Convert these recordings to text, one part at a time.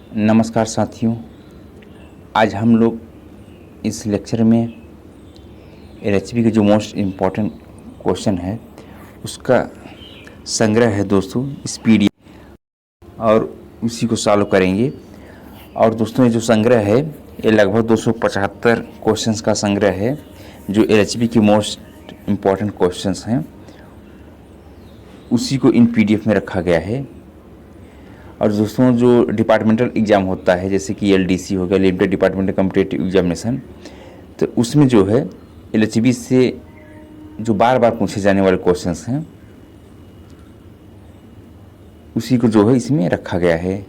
नमस्कार साथियों। आज हम लोग इस लेक्चर में एलएचबी के जो मोस्ट इम्पॉर्टेंट क्वेश्चन है उसका संग्रह है दोस्तों इस पीडीएफ, और उसी को सॉल्व करेंगे। और दोस्तों ये जो संग्रह है ये लगभग 275 क्वेश्चंस का संग्रह है जो एलएचबी के मोस्ट इम्पॉर्टेंट क्वेश्चंस हैं, उसी को इन पीडीएफ में रखा गया है। और दोस्तों जो डिपार्टमेंटल एग्ज़ाम होता है जैसे कि एलडीसी हो गया, लिमिटेड डिपार्टमेंटल कॉम्पिटिटिव एग्जामिनेशन, तो उसमें जो है एलएचबी से जो बार बार पूछे जाने वाले क्वेश्चंस हैं उसी को जो है इसमें रखा गया है।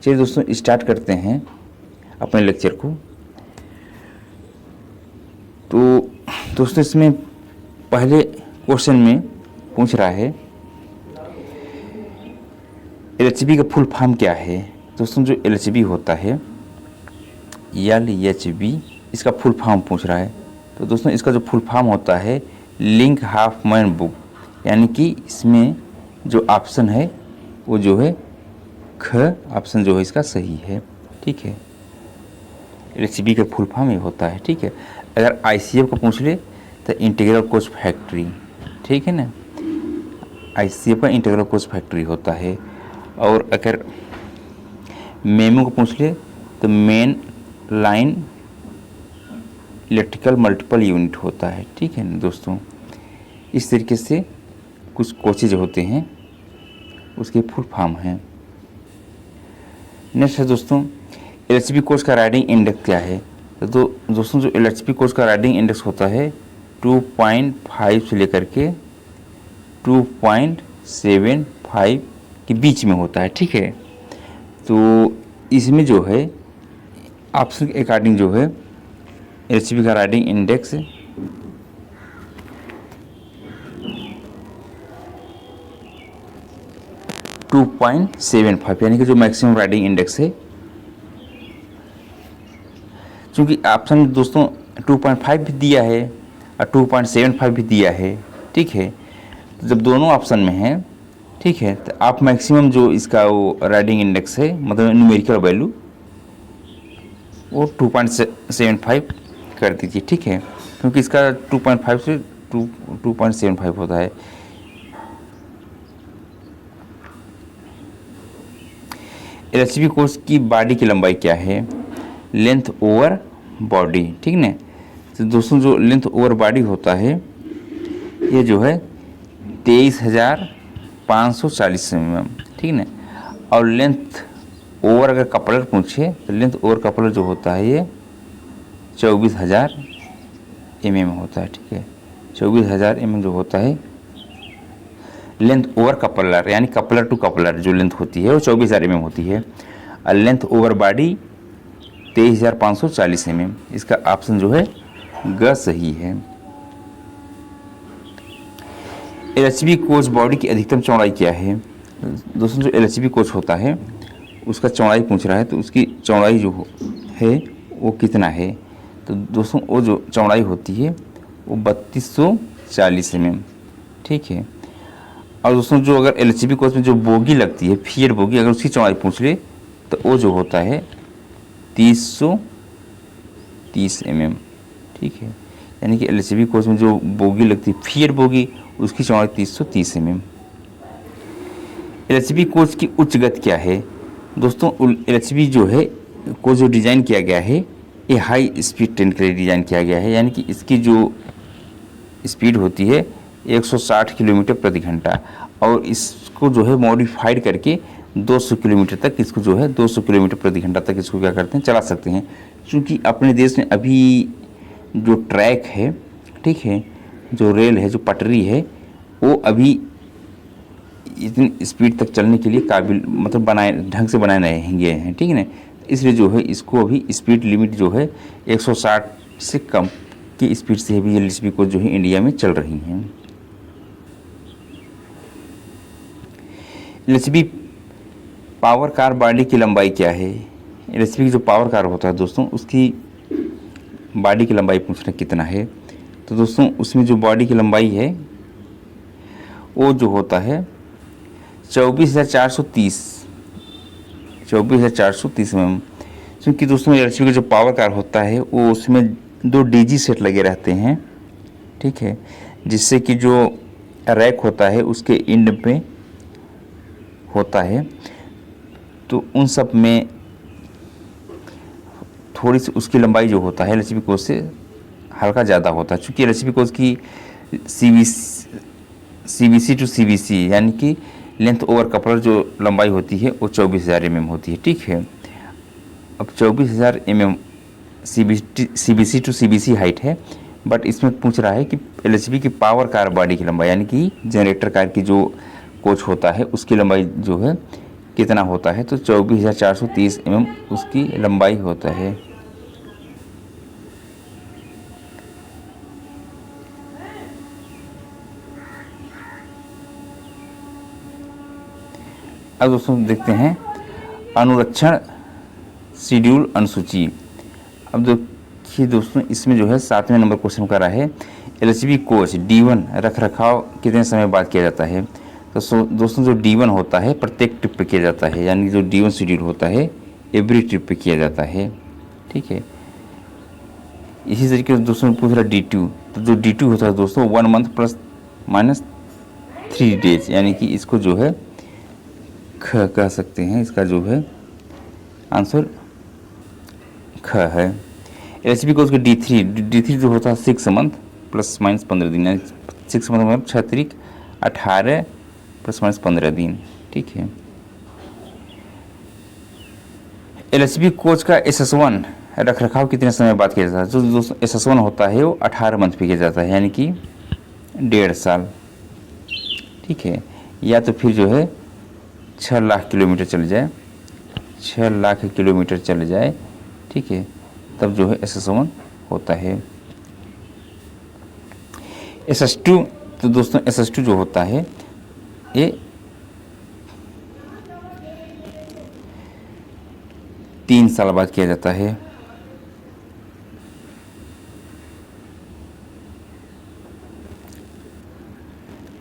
चलिए दोस्तों स्टार्ट करते हैं अपने लेक्चर को। तो दोस्तों इसमें पहले क्वेश्चन में पूछ रहा है एलएचबी का फुल फॉर्म क्या है। दोस्तों जो एलएचबी होता है एलएचबी, इसका फुल फॉर्म पूछ रहा है। तो दोस्तों इसका जो फुल फॉर्म होता है लिंक हाफमैन बुक, यानी कि इसमें जो ऑप्शन है वो जो है ख ऑप्शन जो है इसका सही है। ठीक है, एलएचबी का फुल फॉर्म ये होता है। ठीक है, अगर आईसीएफ को पूछ ले तो इंटीग्रल कोच फैक्ट्री, ठीक है ना, आईसीएफ का इंटीग्रल कोच फैक्ट्री होता है। और अगर मेमो को पूछ ले तो main line electrical multiple unit होता है। ठीक है ना दोस्तों, इस तरीके से कुछ कोचेज होते हैं, उसके फुल फॉर्म हैं। नेक्स्ट है दोस्तों एलएचबी कोच का राइडिंग इंडेक्स क्या है। तो दोस्तों जो एलएचबी कोच का राइडिंग इंडेक्स होता है 2.5 से लेकर के 2.75 के बीच में होता है। ठीक है, तो इसमें जो है ऑप्शन के अकॉर्डिंग जो है एलएचबी का राइडिंग इंडेक्स 2.75 यानी कि जो मैक्सिमम राइडिंग इंडेक्स है, क्योंकि ऑप्शन दोस्तों 2.5 भी दिया है और 2.75 भी दिया है। ठीक है, तो जब दोनों ऑप्शन में है, ठीक है, तो आप मैक्सिमम जो इसका वो राइडिंग इंडेक्स है मतलब न्यूमेरिकल वैल्यू वो 2.75 कर दीजिए। ठीक है, क्योंकि इसका 2.5 से 2.75 होता है। एलएचबी कोच की बॉडी की लंबाई क्या है, लेंथ ओवर बॉडी। ठीक है, तो दोस्तों जो लेंथ ओवर बॉडी होता है ये जो है 23,540 mm। ठीक है, और लेंथ ओवर अगर कपलर पूछे तो लेंथ ओवर कपलर जो होता है ये 24,000 mm होता है। ठीक है, 24,000 mm जो होता है लेंथ ओवर कपलर, यानी कपलर टू कपलर जो लेंथ होती है वो 24,000 mm होती है, और लेंथ ओवर बॉडी 23,540 mm। इसका ऑप्शन जो है ग सही है। एलएचबी कोच बॉडी की अधिकतम चौड़ाई क्या है। दोस्तों जो एलएचबी कोच होता है उसका चौड़ाई पूछ रहा है, तो उसकी चौड़ाई जो है वो कितना है। तो दोस्तों वो जो चौड़ाई होती है वो 3240 mm। ठीक है, और दोस्तों जो अगर एलएचबी कोच में जो बोगी लगती है फियर बोगी, अगर उसकी चौड़ाई पूछ ले तो वो जो होता है 330 mm। ठीक है, यानी कि एलएचबी कोच में जो बोगी लगती है फियर बोगी उसकी चौड़ाई 330 mm। एलएचबी कोच की उच्च गति क्या है। दोस्तों एलएचबी जो है कोच जो डिज़ाइन किया गया है ये हाई स्पीड ट्रेन के लिए डिज़ाइन किया गया है, यानी कि इसकी जो स्पीड होती है 160 किलोमीटर प्रति घंटा, और इसको जो है मॉडिफाइड करके 200 किलोमीटर तक इसको जो है 200 किलोमीटर प्रति घंटा तक इसको क्या करते हैं चला सकते हैं। क्योंकि अपने देश में अभी जो ट्रैक है, ठीक है, जो रेल है, जो पटरी है, वो अभी इतनी स्पीड तक चलने के लिए काबिल मतलब बनाए ढंग से बनाए नहीं गए हैं। ठीक है ना, इसलिए जो है इसको अभी स्पीड लिमिट जो है 160 से कम की स्पीड से भी एलएचबी को जो है इंडिया में चल रही हैं। एलएचबी पावर कार बॉडी की लंबाई क्या है। एलएचबी की जो पावर कार होता है दोस्तों उसकी बॉडी की लंबाई पूछना कितना है। तो दोस्तों उसमें जो बॉडी की लंबाई है वो जो होता है 24,430 24,430 mm। क्योंकि दोस्तों एलएचबी का जो पावर कार होता है वो उसमें 2 डीजी सेट लगे रहते हैं, ठीक है, जिससे कि जो रैक होता है उसके एंड पे होता है, तो उन सब में थोड़ी सी उसकी लंबाई जो होता है एलएचबी कोच से हल्का ज़्यादा होता है। चूँकि एलएचबी कोच की सीबीसी टू सीबीसी यानी कि लेंथ ओवर कपलर जो लंबाई होती है वो 24,000 mm होती है, ठीक है। अब 24,000 mm CBC to CBC height है, बट इसमें पूछ रहा है कि एलएचबी की पावर कार बॉडी की लंबाई यानी कि जनरेटर कार की जो कोच होता है उसकी लंबाई जो है कितना होता है, तो 24,430 mm उसकी लंबाई होता है। अब दोस्तों देखते हैं अनुरक्षण शेड्यूल अनुसूची। अब देखिए दोस्तों इसमें जो है 7वें नंबर क्वेश्चन कर रहा है एलएचबी कोच D1 रख रखाव कितने समय बाद किया जाता है। तो दोस्तों जो D1 होता है प्रत्येक ट्रिप पे किया जाता है, यानी जो D1 शेड्यूल होता है एवरी ट्रिप पे किया जाता है, ठीक है। इसी तरीके से दोस्तों पूछ रहा D2, तो जो D2 होता है दोस्तों 1 मंथ प्लस माइनस 3 डेज, यानी कि इसको जो है ख कह सकते हैं, इसका जो है आंसर ख है। एलएचबी कोच का D3 जो होता है 6 मंथ प्लस माइनस 15 दिन, यानी 6 मंथ मतलब 6 तरीक 18 प्लस माइनस 15 दिन, ठीक है। एलएचबी कोच का SS1 रख रखाव कितने समय बाद किया जाता है। जो दोस्तों SS1 होता है वो 18 मंथ पे किया जाता है, यानी कि 1.5 साल, ठीक है। या तो फिर जो है 6 लाख किलोमीटर चल जाए, 6 लाख किलोमीटर चल जाए, ठीक है, तब जो है SS1 होता है। SS2, तो दोस्तों SS2 जो होता है ये 3 साल बाद किया जाता है।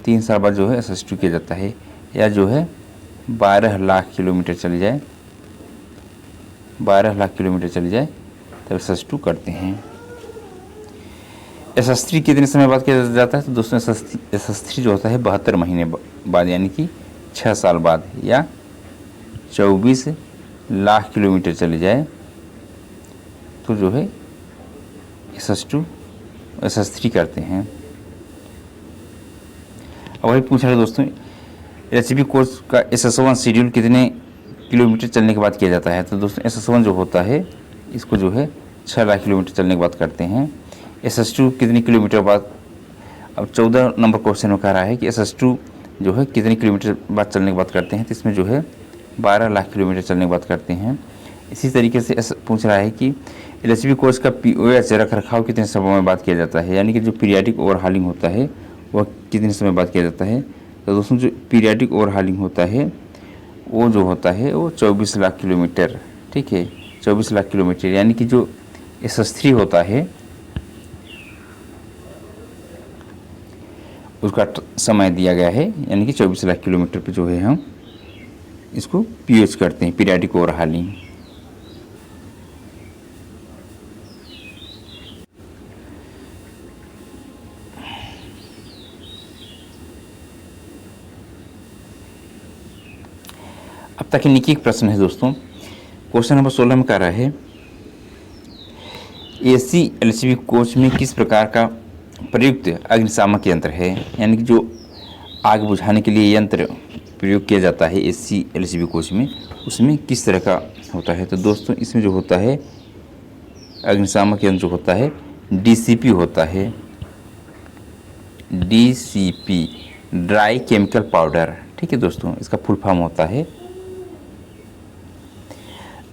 तीन साल बाद जो है SS2 किया जाता है। या जो है 12 लाख किलोमीटर चली जाए, 12 लाख किलोमीटर चली जाए तब SS2 करते हैं। SS3 कितने समय बाद किया जाता है, तो दोस्तों SS3 जो होता है 72 महीने बाद, यानी कि 6 साल बाद, या 24 लाख किलोमीटर चले जाए तो जो है SS3 करते हैं। अब वही पूछ रहा है दोस्तों एलएचबी कोच का SS1 शेड्यूल कितने किलोमीटर चलने के बाद किया जाता है। तो दोस्तों SS1 जो होता है इसको जो है 6 लाख किलोमीटर चलने के बाद करते हैं। SS2 कितने किलोमीटर बाद, अब 14 नंबर क्वेश्चन में कह रहा है कि SS2 जो है कितने किलोमीटर बाद चलने के बाद करते हैं, तो इसमें जो है 12 लाख किलोमीटर चलने के बाद करते हैं। इसी तरीके से पूछ रहा है कि एलएचबी कोच का POH रख रखाव कितने समय में बाद किया जाता है, यानी कि जो पीरियाडिक ओवरहालिंग होता है वह कितने समय बाद किया जाता है। तो दोस्तों जो पीरियाडिक ओवरहालिंग होता है वो जो होता है वो 24 लाख किलोमीटर, ठीक है, 24 लाख किलोमीटर, यानी कि जो SS3 होता है उसका समय दिया गया है, यानी कि 24 लाख किलोमीटर पे जो है हम इसको POH करते हैं, पीरियाडिक ओवरहालिंग। अब तकनीकी प्रश्न है दोस्तों, क्वेश्चन नंबर 16 में कह रहा है AC एलएचबी कोच में किस प्रकार का प्रयुक्त अग्निशामक यंत्र है, यानी कि जो आग बुझाने के लिए यंत्र प्रयोग किया जाता है AC एलएचबी कोच में, उसमें किस तरह का होता है। तो दोस्तों इसमें जो होता है अग्निशामक यंत्र जो होता है DCP होता है, DCP ड्राई केमिकल पाउडर, ठीक है दोस्तों, इसका फुल फॉर्म होता है।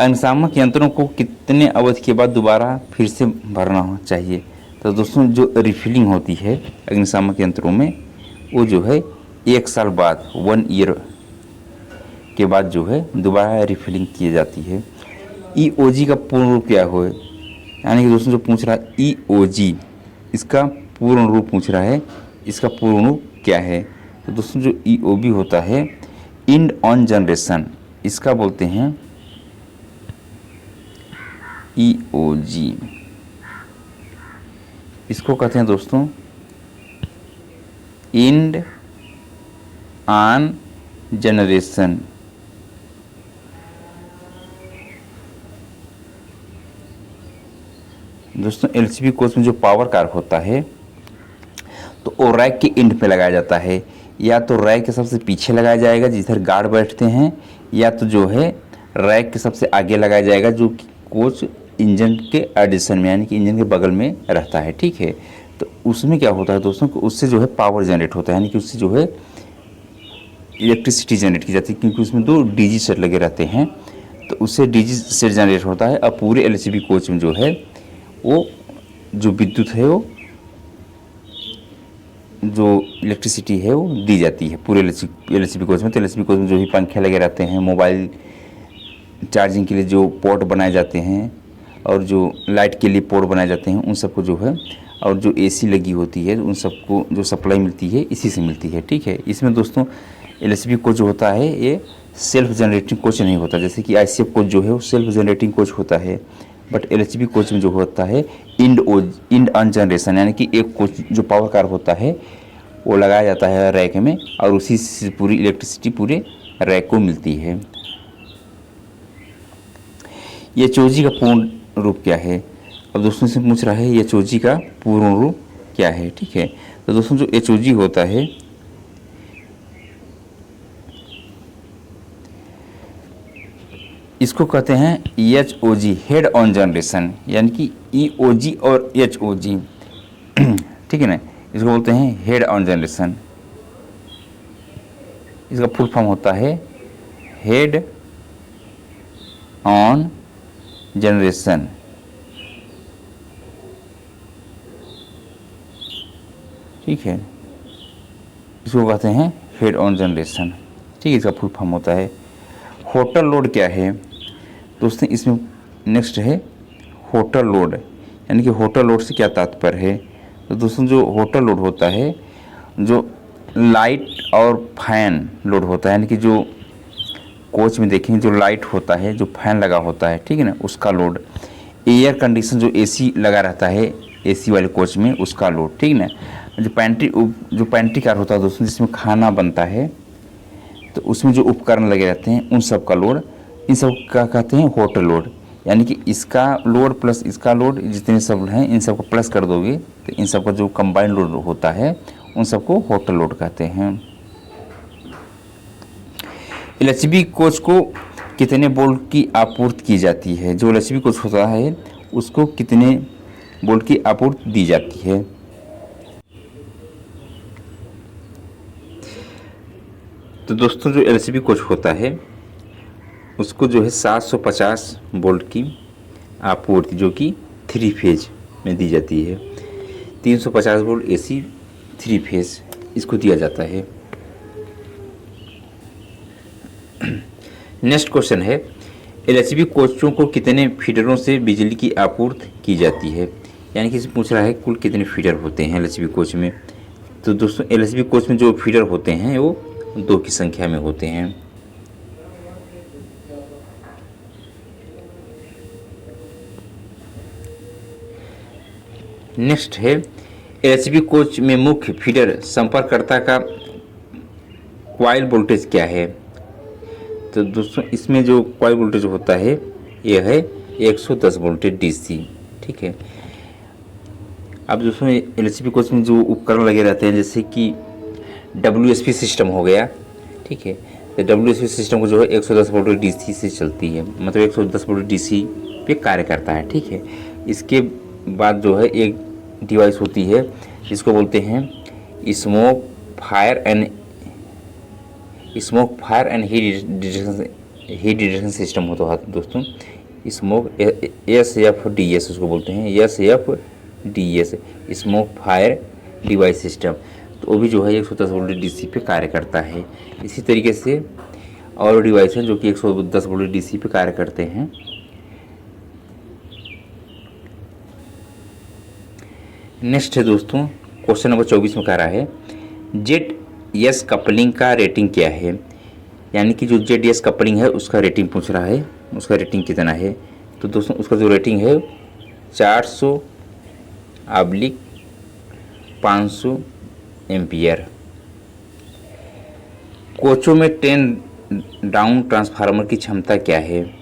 अग्निशामक यंत्रों को कितने अवधि के बाद दोबारा फिर से भरना चाहिए। तो दोस्तों जो रिफिलिंग होती है अग्निशामक यंत्रों में वो जो है 1 साल बाद 1 ईयर के बाद जो है दोबारा रिफिलिंग की जाती है। EOG का पूर्ण रूप क्या हो, यानी कि दोस्तों जो पूछ रहा है EOG इसका पूर्ण रूप पूछ रहा है, इसका पूर्ण रूप क्या है। तो दोस्तों जो EOB होता है एंड ऑन जनरेशन, इसका बोलते हैं EOG, इसको कहते हैं दोस्तों एंड ऑन जनरेशन। दोस्तों LCB कोच में जो पावर कार होता है तो वो रैक के एंड पे लगाया जाता है, या तो रैक के सबसे पीछे लगाया जाएगा जिधर गार्ड बैठते हैं, या तो जो है रैक के सबसे आगे लगाया जाएगा जो कि कोच इंजन के एडिशन में यानी कि इंजन के बगल में रहता है। ठीक है, तो उसमें क्या होता है दोस्तों कि उससे जो है पावर जनरेट होता है, यानी कि उससे जो है इलेक्ट्रिसिटी जनरेट की जाती है, क्योंकि उसमें 2 DG सेट लगे रहते हैं, तो उससे DG सेट जनरेट होता है। अब पूरे LCB कोच में जो है वो जो विद्युत है वो जो इलेक्ट्रिसिटी है वो दी जाती है पूरे LCB कोच में। तो LCB कोच में जो भी पंखे लगे रहते हैं, मोबाइल चार्जिंग के लिए जो पोर्ट बनाए जाते हैं और जो लाइट के लिए पोर्ट बनाए जाते हैं, उन सबको जो है, और जो AC लगी होती है उन सबको जो सप्लाई मिलती है इसी से मिलती है। ठीक है, इसमें दोस्तों LCB कोच जो होता है ये सेल्फ जनरेटिंग कोच नहीं होता, जैसे कि ICF कोच जो है वो सेल्फ जनरेटिंग कोच होता है, बट LCB कोच में जो होता है इंड ऑन जनरेशन, यानी कि एक कोच जो पावर कार होता है वो लगाया जाता है रैक में और उसी से पूरी इलेक्ट्रिसिटी पूरे रैक को मिलती है। HOG का पूर्ण रूप क्या है? अब दोस्तों से पूछ रहा है HOG का पूर्ण रूप क्या है। ठीक है, तो दोस्तों जो HOG होता है इसको कहते हैं HOG हेड ऑन जनरेशन, यानी कि EOG और HOG ठीक है ना, इसको बोलते हैं हेड ऑन जनरेशन। इसका फुल फॉर्म होता है हेड ऑन जनरेशन। ठीक है, इसको कहते हैं हेड ऑन जनरेशन। ठीक है, इसका फुल फॉर्म होता है। होटल लोड क्या है दोस्तों? इसमें नेक्स्ट है होटल लोड, यानी कि होटल लोड से क्या तात्पर्य है? तो दोस्तों जो होटल लोड होता है जो लाइट और फैन लोड होता है, यानी कि जो कोच में देखेंगे जो लाइट होता है, जो फैन लगा होता है, ठीक है ना, उसका लोड। एयर कंडीशन जो AC लगा रहता है AC वाले कोच में उसका लोड। ठीक है ना, जो पेंट्री कार होता है दोस्तों जिसमें खाना बनता है तो उसमें जो उपकरण लगे रहते हैं उन सब का लोड, इन सब का कहते हैं होटल लोड। यानी कि इसका लोड प्लस इसका लोड जितने सब हैं इन सब को प्लस कर दोगे तो इन सब का जो कंबाइंड लोड होता है उन सबको होटल लोड कहते हैं। LHB कोच को कितने वोल्ट की आपूर्ति की जाती है? जो LHB कोच होता है उसको कितने वोल्ट की आपूर्ति दी जाती है? तो दोस्तों जो LCB कोच होता है उसको जो है 750 वोल्ट की आपूर्ति जो कि 3 फेज में दी जाती है। 350 वोल्ट AC 3 फेज इसको दिया जाता है। नेक्स्ट क्वेश्चन है LHB कोचों को कितने फीडरों से बिजली की आपूर्ति की जाती है? यानी कि पूछ रहा है कुल कितने फीडर होते हैं LHB कोच में। तो दोस्तों LHB कोच में जो फीडर होते हैं वो 2 की संख्या में होते हैं। नेक्स्ट है LHB कोच में मुख्य फीडर संपर्ककर्ता का कॉइल वोल्टेज क्या है? तो दोस्तों इसमें जो कॉइल वोल्टेज होता है यह है 110 वोल्टेज DC। ठीक है, अब दोस्तों LHB कोच में जो उपकरण लगे रहते हैं जैसे कि WSP सिस्टम हो गया। ठीक है, तो WSP सिस्टम को जो है 110 वोल्ट DC से चलती है, मतलब 110 वोल्ट DC पे कार्य करता है। ठीक है, इसके बाद जो है एक डिवाइस होती है जिसको बोलते हैं smoke fire and heat detection system होता है दोस्तों। स्मोक SFDS उसको बोलते हैं, SFDS smoke fire device system. तो वो भी जो है 110 वोल्ट DC पे कार्य करता है। इसी तरीके से और डिवाइस हैं जो कि 110 वोल्ट DC पे कार्य करते हैं। नेक्स्ट है दोस्तों क्वेश्चन नंबर 24 में कह रहा है ZS कपलिंग का रेटिंग क्या है? यानी कि जो ZS कपलिंग है उसका रेटिंग पूछ रहा है, उसका रेटिंग कितना है? तो तो दोस्तों उसका जो रेटिंग है 400/500 एम्पियर। कोचों में 10 डाउन ट्रांसफार्मर की क्षमता क्या है,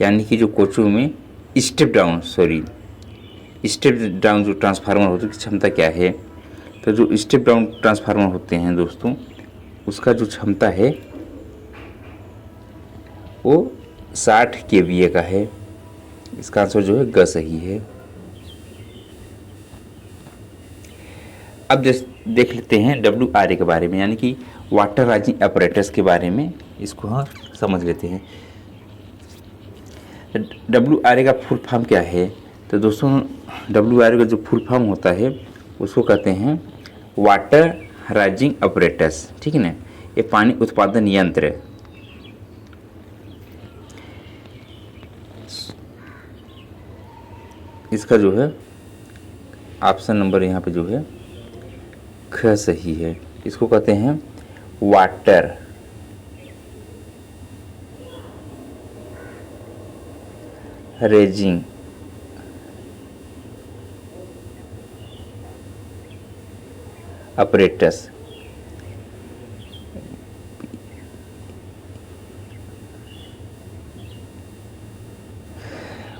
यानी कि जो कोचों में स्टेप डाउन जो ट्रांसफार्मर होते हैं उसकी क्षमता क्या है। तो जो स्टेप डाउन ट्रांसफार्मर होते हैं दोस्तों, उसका जो क्षमता है वो 60 kVA का है। इसका आंसर जो है ग सही है। अब देख लेते हैं WRA के बारे में, यानी कि वाटर राइजिंग apparatus के बारे में, इसको हम समझ लेते हैं। WRA का फुल फॉर्म क्या है। तो दोस्तों WRA का जो फुल फॉर्म होता है उसको कहते हैं वाटर राइजिंग apparatus, ठीक है ना। ये पानी उत्पादन यंत्र। इसका जो है ऑप्शन नंबर यहाँ पे जो है ख सही है। इसको कहते हैं water raising apparatus।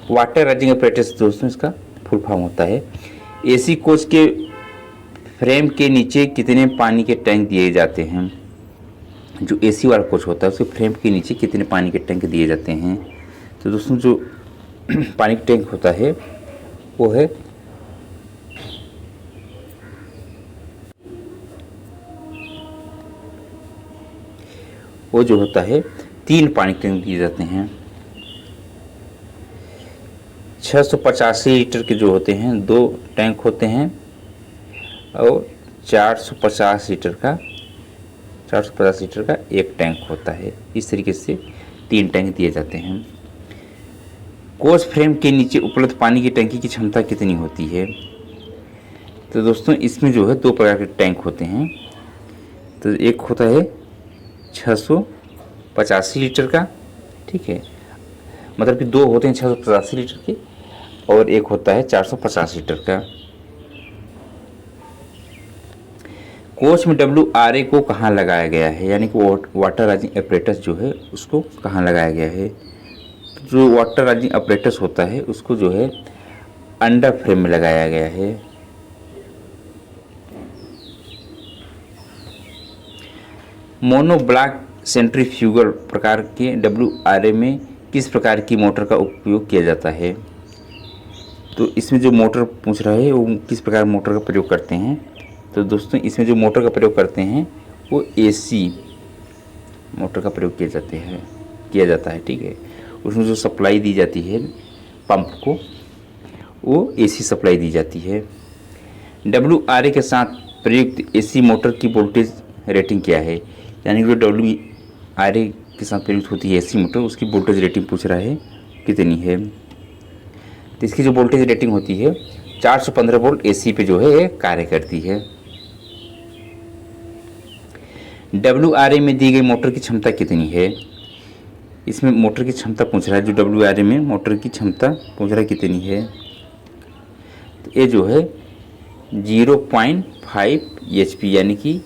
Water rising apparatus दोस्तों इसका फुल फॉर्म होता है। एसी कोच के फ्रेम के नीचे कितने पानी के टैंक दिए जाते हैं। जो एसी वाला कोच होता है उसके फ्रेम के नीचे कितने पानी के टैंक दिए जाते हैं। तो दोस्तों जो पानी का टैंक होता है वो है जो होता है 3 पानी के टैंक दिए जाते हैं। 685 लीटर के जो होते हैं 2 टैंक होते हैं और 450 लीटर का 1 टैंक होता है। इस तरीके से 3 टैंक दिए जाते हैं। कोच फ्रेम के नीचे उपलब्ध पानी की टंकी की क्षमता कितनी होती है। तो दोस्तों इसमें जो है 2 प्रकार के टैंक होते हैं। तो एक होता है 685 लीटर का, ठीक है, मतलब कि 2 होते हैं 685 लीटर के और एक होता है 450 लीटर का। कोच में WRA को कहाँ लगाया गया है, यानी कि वाटर राइजिंग apparatus जो है उसको कहाँ लगाया गया है। जो वाटर राइजिंग apparatus होता है उसको जो है अंडर फ्रेम में लगाया गया है। मोनो ब्लॉक सेंट्रीफ्यूगल प्रकार के WRA में किस प्रकार की मोटर का उपयोग किया जाता है। तो इसमें जो मोटर पूछ रहा है वो किस प्रकार मोटर का प्रयोग करते हैं। तो दोस्तों इसमें जो मोटर का प्रयोग करते हैं वो AC मोटर का प्रयोग किया जाता है, ठीक है। उसमें जो सप्लाई दी जाती है पंप को वो AC सप्लाई दी जाती है। WRA के साथ प्रयुक्त AC मोटर की वोल्टेज रेटिंग क्या है, यानी कि जो WRA के साथ प्रयुक्त होती है AC मोटर उसकी वोल्टेज रेटिंग पूछ रहा है कितनी है। तो इसकी जो वोल्टेज रेटिंग होती है 415 वोल्ट AC पे जो है कार्य करती है। WRA में दी गई मोटर की क्षमता कितनी है। इसमें मोटर की क्षमता पूछ रहा है, जो WRA में मोटर की क्षमता पूछ रहा है कितनी है। तो ये जो है 0.5 HP यानी कि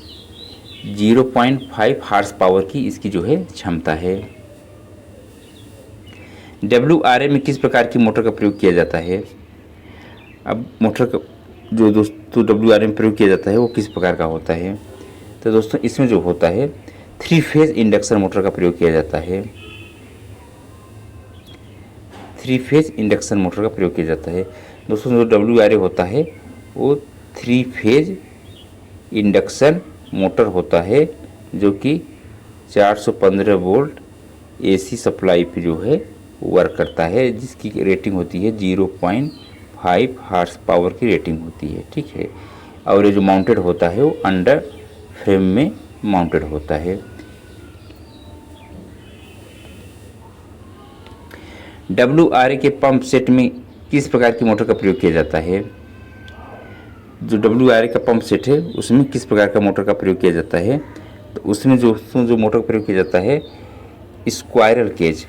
0.5 हार्स पावर की इसकी जो है क्षमता है। WRA में किस प्रकार की मोटर का प्रयोग किया जाता है। अब मोटर का जो दोस्तों WRA में प्रयोग किया जाता है वो किस प्रकार का होता है। तो दोस्तों इसमें जो होता है 3 फेज इंडक्शन मोटर का प्रयोग किया जाता है। 3 फेज इंडक्शन मोटर का प्रयोग किया जाता है। दोस्तों जो WRA होता है वो 3 फेज इंडक्शन मोटर होता है जो कि 415 वोल्ट AC सप्लाई पे जो है वर्क करता है, जिसकी रेटिंग होती है 0.5 हार्स पावर की रेटिंग होती है, ठीक है। और ये जो माउंटेड होता है वो अंडर फ्रेम में माउंटेड होता है। WRA के पंप सेट में किस प्रकार की मोटर का प्रयोग किया जाता है। जो WRA का पंप सेट है उसमें किस प्रकार का मोटर का प्रयोग किया जाता है। तो उसमें जो मोटर का प्रयोग किया जाता है स्क्वायरल केज,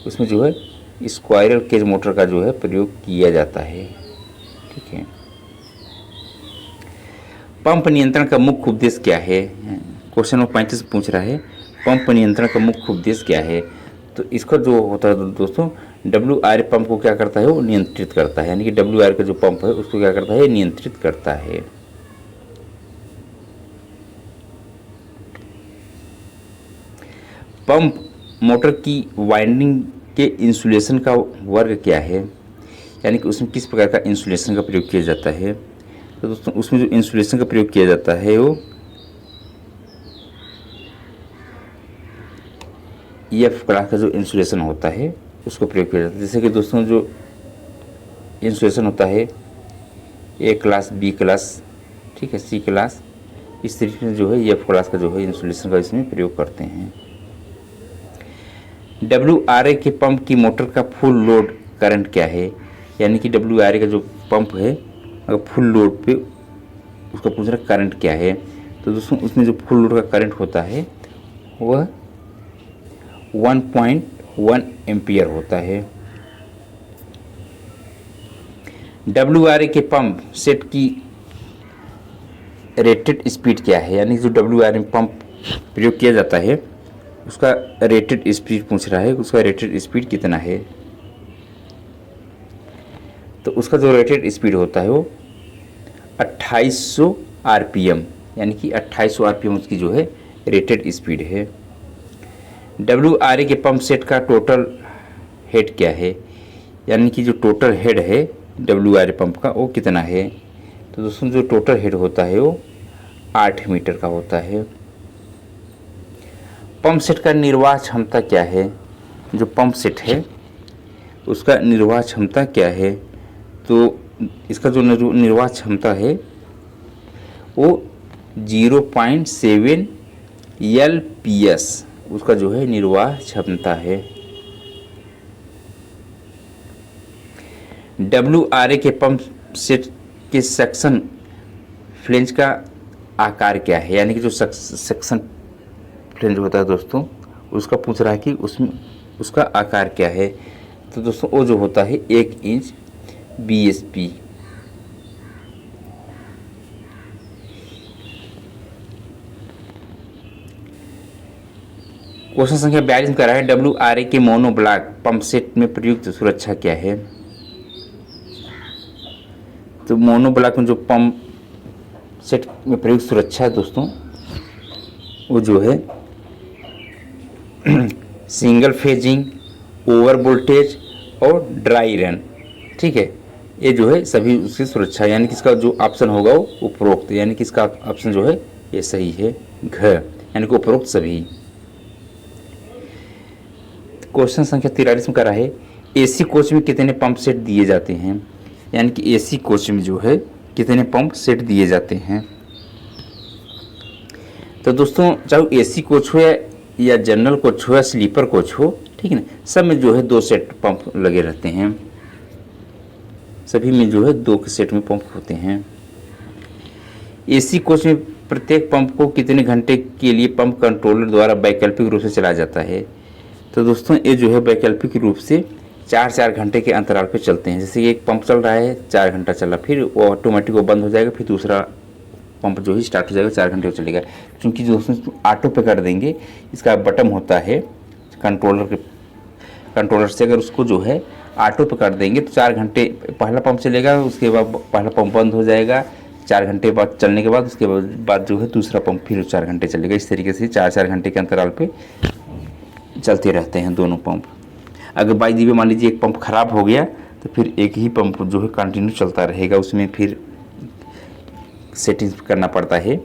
उसमें जो है स्क्वायरल केज मोटर का जो है प्रयोग किया जाता है। ठीक है। पंप नियंत्रण का मुख्य उद्देश्य क्या है? क्वेश्चन नंबर 35 पूछ रहा है पंप नियंत्रण का मुख्य उद्देश्य क्या है। तो इसका जो होता है दोस्तों, WR पंप को क्या करता है, वो नियंत्रित करता है, यानी कि WR का जो पंप है उसको क्या करता है, नियंत्रित करता है। पंप मोटर की वाइंडिंग के इंसुलेशन का वर्ग क्या है, यानी कि उसमें किस प्रकार का इंसुलेशन का प्रयोग किया जाता है। तो दोस्तों उसमें जो इंसुलेशन का प्रयोग किया जाता है वो EF क्लास का जो इंसुलेशन होता है उसको प्रयोग किया जाता है। जैसे कि दोस्तों जो इंसुलेशन होता है A क्लास, B क्लास, ठीक है, C क्लास, इस तरीके से जो है EF क्लास का जो है इंसुलेशन का इसमें प्रयोग करते हैं। WRA के पंप की मोटर का फुल लोड करंट क्या है, यानी कि WRA का जो पंप है अगर फुल लोड पे उसका पूछ रहा करंट क्या है। तो दोस्तों उसमें जो फुल लोड का करंट होता है वह 1.1 एम्पियर होता है। WRA के पंप सेट की रेटेड स्पीड क्या है, यानी जो WRA पंप प्रयोग किया जाता है उसका रेटेड स्पीड पूछ रहा है, उसका रेटेड स्पीड कितना है। तो उसका जो रेटेड स्पीड होता है वो 2800 RPM, यानी कि 2800 RPM उसकी जो है रेटेड स्पीड है। WRA के पंप सेट का टोटल हेड क्या है, यानी कि जो टोटल हेड है WRA पंप का वो कितना है। तो दोस्तों जो टोटल हेड होता है वो 8 मीटर का होता है। पंप सेट का निर्वाह क्षमता क्या है, जो पंप सेट है उसका निर्वाह क्षमता क्या है। तो इसका जो निर्वाह क्षमता है वो 0.7 LPS उसका जो है निर्वाह क्षमता है। WRA के पंप सेट के सक्शन फ्लेंज का आकार क्या है, यानी कि जो सक्शन फ्लेंज होता है दोस्तों उसका पूछ रहा है कि उसमें उसका आकार क्या है। तो दोस्तों वो जो होता है 1 इंच BSP। क्वेश्चन संख्या 42 का रहा है WRA के मोनोब्लॉक पंप सेट में प्रयुक्त सुरक्षा क्या है। तो मोनोब्लॉक में जो पंप सेट में प्रयुक्त सुरक्षा है दोस्तों वो जो है सिंगल फेजिंग, ओवर वोल्टेज और ड्राई रन। ठीक है, ये जो है सभी उसकी सुरक्षा, यानी कि इसका जो ऑप्शन होगा वो उपरोक्त, यानी कि इसका ऑप्शन जो है ये सही है घ, यानी कि उपरोक्त सभी। क्वेश्चन संख्या 43 में करा है AC कोच में कितने पंप सेट दिए जाते हैं, यानी कि AC कोच में जो है कितने पंप सेट दिए जाते हैं। तो दोस्तों चाहे AC कोच हो या जनरल कोच हो या स्लीपर कोच हो, ठीक है ना, सब में जो है 2 सेट पंप लगे रहते हैं, सभी में जो है 2 के सेट में पंप होते हैं। AC कोच में प्रत्येक पंप को कितने घंटे के लिए पंप कंट्रोलर द्वारा वैकल्पिक रूप से चलाया जाता है। तो दोस्तों ये जो है वैकल्पिक रूप से 4-4 घंटे के अंतराल पे चलते हैं। जैसे एक पंप चल रहा है 4 घंटा चला, फिर वो ऑटोमेटिक वो बंद हो जाएगा, फिर दूसरा पंप जो है स्टार्ट हो जाएगा, 4 घंटे चलेगा। क्योंकि जो दोस्तों ऑटो पे कर देंगे, इसका बटन होता है कंट्रोलर से, अगर उसको जो है ऑटो पे कर देंगे तो 4 घंटे पहला पंप चलेगा, उसके बाद पहला पंप बंद हो जाएगा, 4 घंटे बाद चलने के बाद उसके बाद जो है दूसरा पंप फिर 4 घंटे चलेगा। इस तरीके से 4-4 घंटे के अंतराल पे चलते रहते हैं दोनों पंप। अगर बाई दी मान लीजिए एक पंप खराब हो गया तो फिर एक ही पंप जो है कंटिन्यू चलता रहेगा, उसमें फिर सेटिंग्स करना पड़ता है